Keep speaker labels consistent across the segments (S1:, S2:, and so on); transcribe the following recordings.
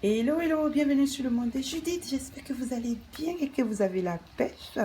S1: Hello, hello, bienvenue sur le monde de Judith. J'espère que vous allez bien et que vous avez la pêche.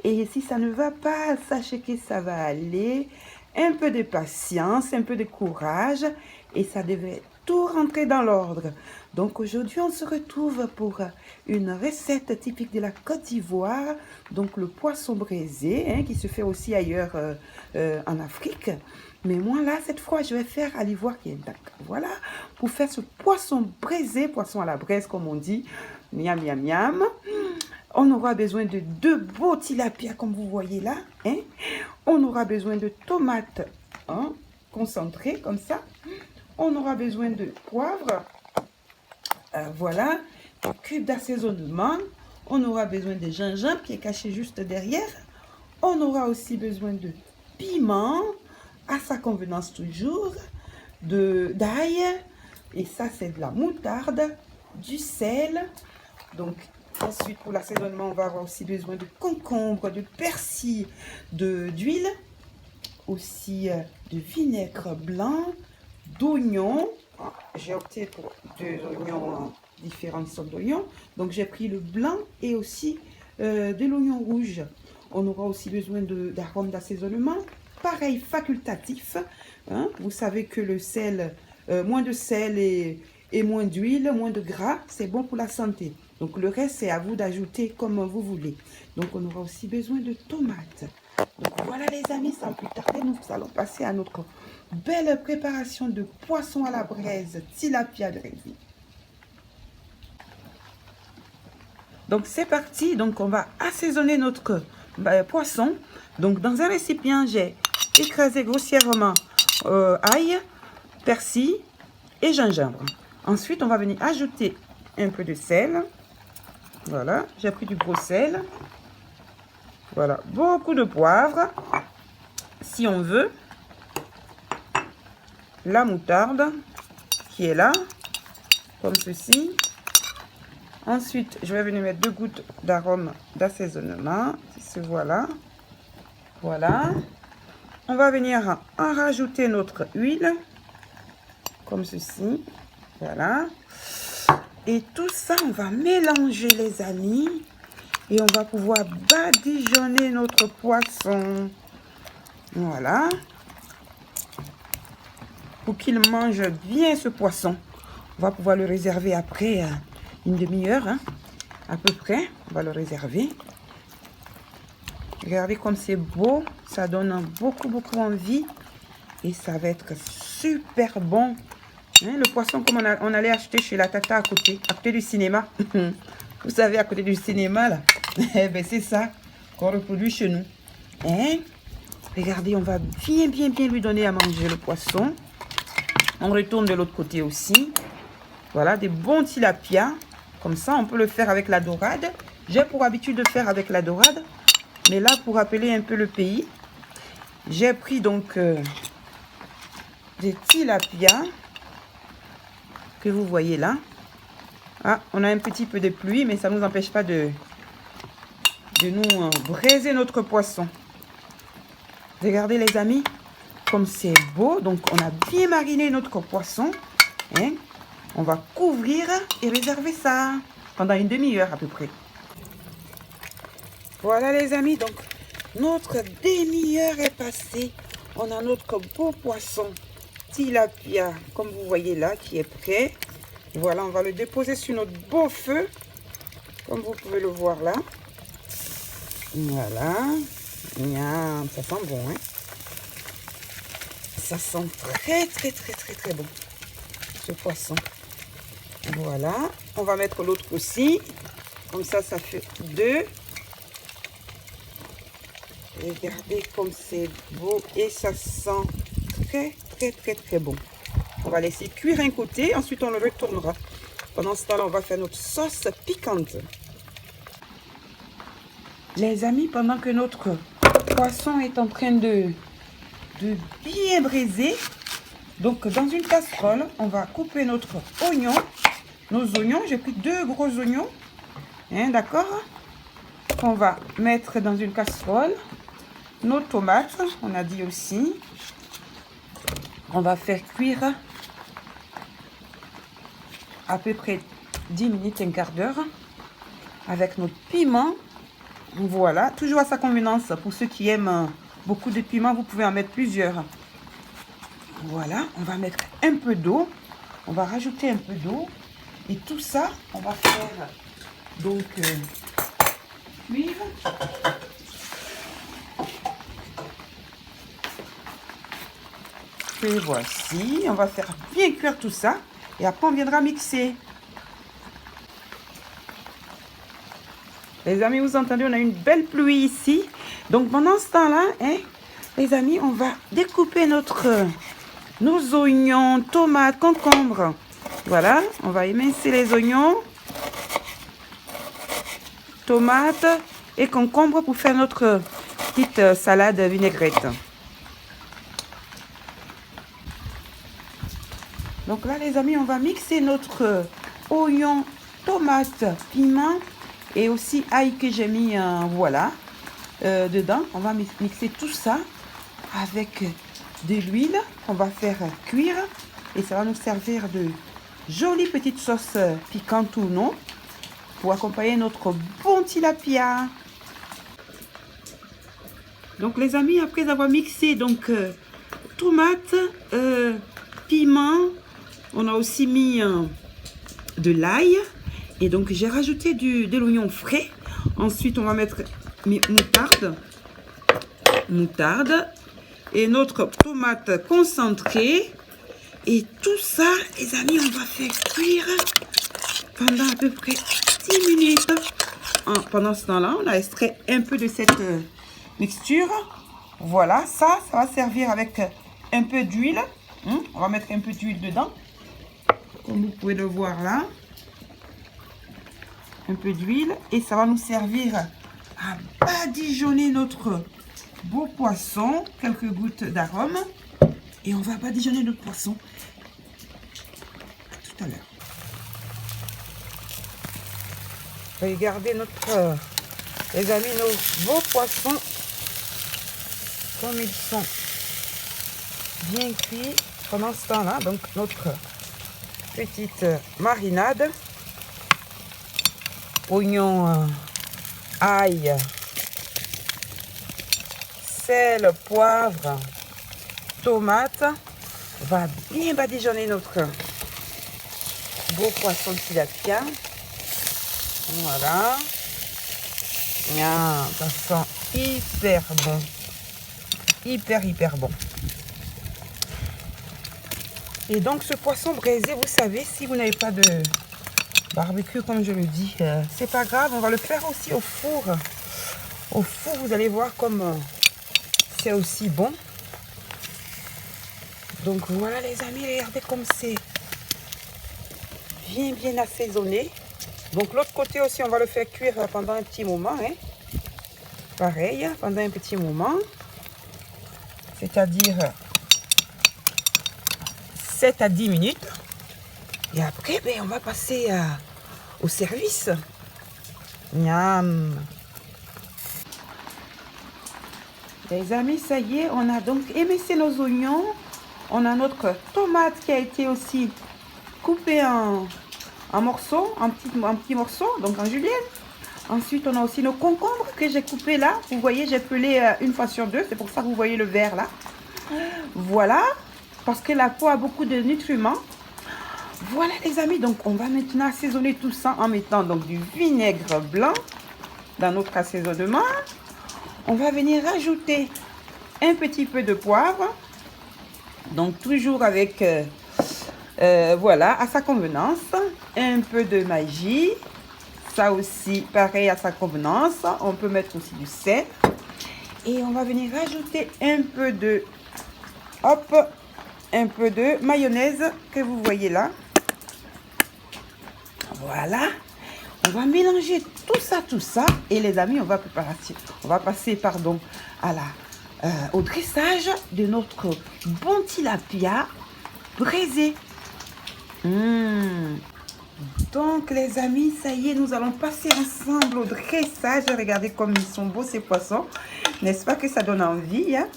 S1: Et si ça ne va pas, sachez que ça va aller. Un peu de patience, un peu de courage et ça devrait tout rentrer dans l'ordre. Donc aujourd'hui, on se retrouve pour une recette typique de la Côte d'Ivoire. Donc le poisson braisé, qui se fait aussi ailleurs en Afrique. Mais moi là, cette fois, je vais faire à l'Ivoire qui est d'accord. Voilà, pour faire ce poisson braisé, poisson à la braise comme on dit. Miam, miam, miam. On aura besoin de 2 beaux tilapia comme vous voyez là. On aura besoin de tomates concentrées comme ça. On aura besoin de poivre. Voilà, un cube d'assaisonnement. On aura besoin de gingembre qui est caché juste derrière. On aura aussi besoin de piment, à sa convenance toujours, d'ail. Et ça, c'est de la moutarde, du sel. Donc, ensuite, pour l'assaisonnement, on va avoir aussi besoin de concombre, de persil, d'huile, aussi de vinaigre blanc, d'oignons. J'ai opté pour 2 oignons, différentes sortes d'oignons. Donc, j'ai pris le blanc et aussi de l'oignon rouge. On aura aussi besoin d'arômes d'assaisonnement. Pareil, facultatif. Vous savez que le sel, moins de sel et moins d'huile, moins de gras, c'est bon pour la santé. Donc, le reste, c'est à vous d'ajouter comme vous voulez. Donc, on aura aussi besoin de tomates. Donc, voilà les amis, sans plus tarder, nous allons passer à notre belle préparation de poisson à la braise, tilapia braisé. Donc, c'est parti. Donc, on va assaisonner notre poisson. Donc, dans un récipient, j'ai écrasé grossièrement ail, persil et gingembre. Ensuite, on va venir ajouter un peu de sel. Voilà, j'ai pris du gros sel. Voilà, beaucoup de poivre, si on veut. La moutarde qui est là, comme ceci. Ensuite, je vais venir mettre 2 gouttes d'arôme d'assaisonnement. Voilà. Voilà. On va venir en rajouter notre huile, comme ceci. Voilà. Et tout ça, on va mélanger les amis. Et on va pouvoir badigeonner notre poisson. Voilà. Pour qu'il mange bien ce poisson. On va pouvoir le réserver après une demi-heure. À peu près. On va le réserver. Regardez comme c'est beau. Ça donne beaucoup envie. Et ça va être super bon. Le poisson comme on allait acheter chez la tata à côté du cinéma. Vous savez, à côté du cinéma, là. Ben, c'est ça qu'on reproduit chez nous. Regardez, on va bien lui donner à manger le poisson. On retourne de l'autre côté aussi. Voilà, des bons tilapia. Comme ça, on peut le faire avec la dorade. J'ai pour habitude de faire avec la dorade. Mais là, pour rappeler un peu le pays, j'ai pris donc des tilapia que vous voyez là. On a un petit peu de pluie, mais ça ne nous empêche pas de nous braiser notre poisson. Regardez les amis, comme c'est beau. Donc, on a bien mariné notre poisson. On va couvrir et réserver ça pendant une demi-heure à peu près. Voilà les amis, donc notre demi-heure est passée. On a notre beau poisson tilapia, comme vous voyez là, qui est prêt. Voilà, on va le déposer sur notre beau feu, comme vous pouvez le voir là. Voilà. Miam, ça sent bon, Ça sent très bon, ce poisson. Voilà. On va mettre l'autre aussi. Comme ça, ça fait 2. Regardez comme c'est beau et ça sent très bon. On va laisser cuire un côté, ensuite on le retournera. Pendant ce temps-là, on va faire notre sauce piquante. Les amis, pendant que notre poisson est en train de bien braiser, donc dans une casserole, on va couper notre oignon. Nos oignons, j'ai pris 2 gros oignons, d'accord? On va mettre dans une casserole. Nos tomates, on a dit aussi. On va faire cuire à peu près 10 minutes, un quart d'heure avec notre piment. Voilà, toujours à sa convenance. Pour ceux qui aiment beaucoup de piment, vous pouvez en mettre plusieurs. Voilà, on va mettre un peu d'eau. On va rajouter un peu d'eau. Et tout ça, on va faire donc cuire. Et voici, on va faire bien cuire tout ça. Et après, on viendra mixer. Les amis, vous entendez, on a une belle pluie ici. Donc, pendant ce temps-là, hein, les amis, on va découper nos oignons, tomates, concombres. Voilà, on va émincer les oignons, tomates et concombres pour faire notre petite salade vinaigrette. Donc là, les amis, on va mixer notre oignon, tomate, piment et aussi ail que j'ai mis, voilà, dedans. On va mixer tout ça avec de l'huile qu'on va faire cuire et ça va nous servir de jolie petite sauce piquante ou non pour accompagner notre bon tilapia. Donc les amis, après avoir mixé donc tomates, piment, on a aussi mis de l'ail et donc j'ai rajouté de l'oignon frais. Ensuite on va mettre moutarde et notre tomate concentrée. Et tout ça, les amis, on va faire cuire pendant à peu près 10 minutes. Pendant ce temps-là, on a extrait un peu de cette mixture. Voilà, ça va servir avec un peu d'huile. On va mettre un peu d'huile dedans. Comme vous pouvez le voir là. Un peu d'huile. Et ça va nous servir à badigeonner notre beau poisson. Quelques gouttes d'arôme. Et on va badigeonner notre poisson. À tout à l'heure. Regardez les amis, nos beaux poissons. Comme ils sont bien cuits. Pendant ce temps-là, donc notre petite marinade. Oignon, ail, sel, poivre, tomate. On va bien badigeonner notre beau poisson de tilapia. Voilà. Ça sent hyper bon. Hyper bon. Et donc ce poisson braisé, vous savez, si vous n'avez pas de barbecue, comme je le dis, c'est pas grave. On va le faire aussi au four. Au four, vous allez voir comme c'est aussi bon. Donc voilà les amis, regardez comme c'est bien assaisonné. Donc l'autre côté aussi, on va le faire cuire pendant un petit moment. Hein. Pareil, pendant un petit moment. C'est-à-dire 7 à 10 minutes. Et après, on va passer au service. Miam. Les amis, ça y est, on a donc émincé nos oignons. On a notre tomate qui a été aussi coupée en morceaux, en petits morceaux, donc en julienne. Ensuite, on a aussi nos concombres que j'ai coupés là. Vous voyez, j'ai pelé une fois sur deux. C'est pour ça que vous voyez le vert là. Voilà, parce que la peau a beaucoup de nutriments. Voilà les amis, donc on va maintenant assaisonner tout ça en mettant donc du vinaigre blanc dans notre assaisonnement. On va venir rajouter un petit peu de poivre. Donc toujours avec, voilà, à sa convenance. Un peu de magie. Ça aussi, pareil à sa convenance. On peut mettre aussi du sel. Et on va venir rajouter un peu de, un peu de mayonnaise que vous voyez là. Voilà. On va mélanger tout ça. Et les amis, on va passer au dressage de notre bon tilapia braisé. Donc les amis, ça y est, nous allons passer ensemble au dressage. Regardez comme ils sont beaux ces poissons. N'est-ce pas que ça donne envie, hein?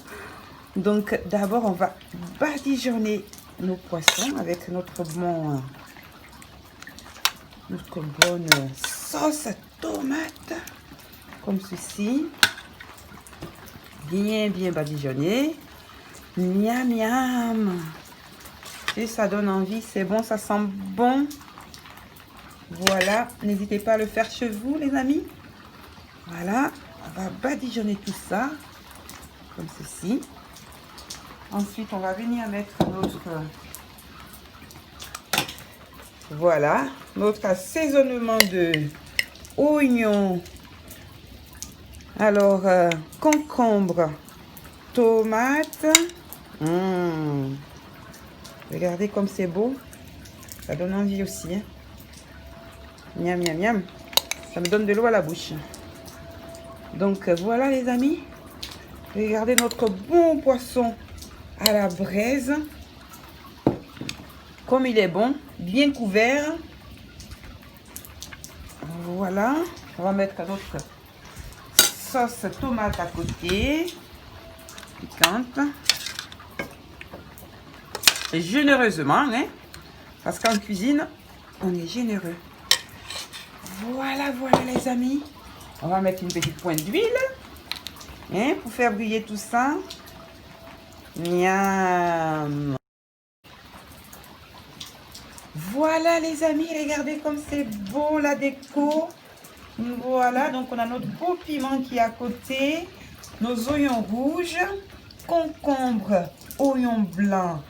S1: Donc d'abord, on va badigeonner nos poissons avec notre bon notre bonne sauce tomate, comme ceci. Bien, bien badigeonné. Miam, miam. Et ça donne envie, c'est bon, ça sent bon. Voilà, n'hésitez pas à le faire chez vous, les amis. Voilà, on va badigeonner tout ça, comme ceci. Ensuite, on va venir mettre notre... Voilà, notre assaisonnement de oignons. Alors, concombre, tomate. Regardez comme c'est beau. Ça donne envie aussi. Hein. Miam, miam, miam. Ça me donne de l'eau à la bouche. Donc, voilà les amis. Regardez notre bon poisson à la braise. Comme il est bon, bien couvert. Voilà. On va mettre notre sauce tomate à côté. Piquante. Et généreusement, hein. Parce qu'en cuisine, on est généreux. Voilà, voilà les amis. On va mettre une petite pointe d'huile. Hein, pour faire briller tout ça. Miam. Voilà les amis, regardez comme c'est beau la déco. Voilà, donc on a notre beau piment qui est à côté. Nos oignons rouges, concombre, oignons blancs,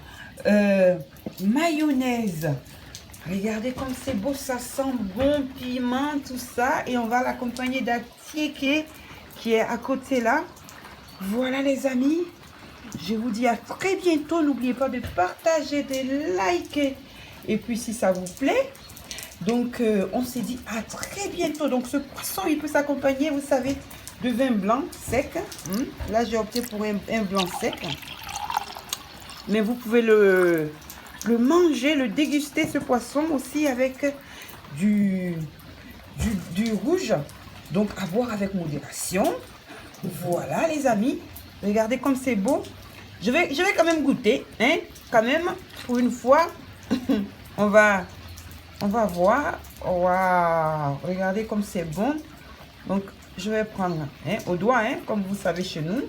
S1: mayonnaise. Regardez comme c'est beau, ça sent bon piment, tout ça. Et on va l'accompagner d'un tiéké qui est à côté là. Voilà les amis. Je vous dis à très bientôt. N'oubliez pas de partager, de liker. Et puis si ça vous plaît. Donc on s'est dit à très bientôt. Donc ce poisson, il peut s'accompagner, vous savez, de vin blanc sec. Là, j'ai opté pour un blanc sec. Mais vous pouvez le manger, le déguster, ce poisson aussi avec du rouge. Donc à boire avec modération. Voilà les amis. Regardez comme c'est beau. Je vais quand même goûter. Hein, quand même, pour une fois. on va voir. Waouh. Regardez comme c'est bon. Donc je vais prendre au doigt, hein, comme vous savez chez nous.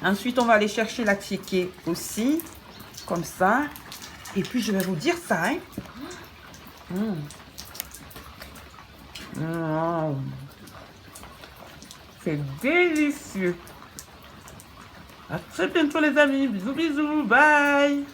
S1: Ensuite, on va aller chercher la tiéké aussi. Comme ça. Et puis, je vais vous dire ça. Hein. C'est délicieux. À très bientôt, les amis. Bisous, bisous. Bye.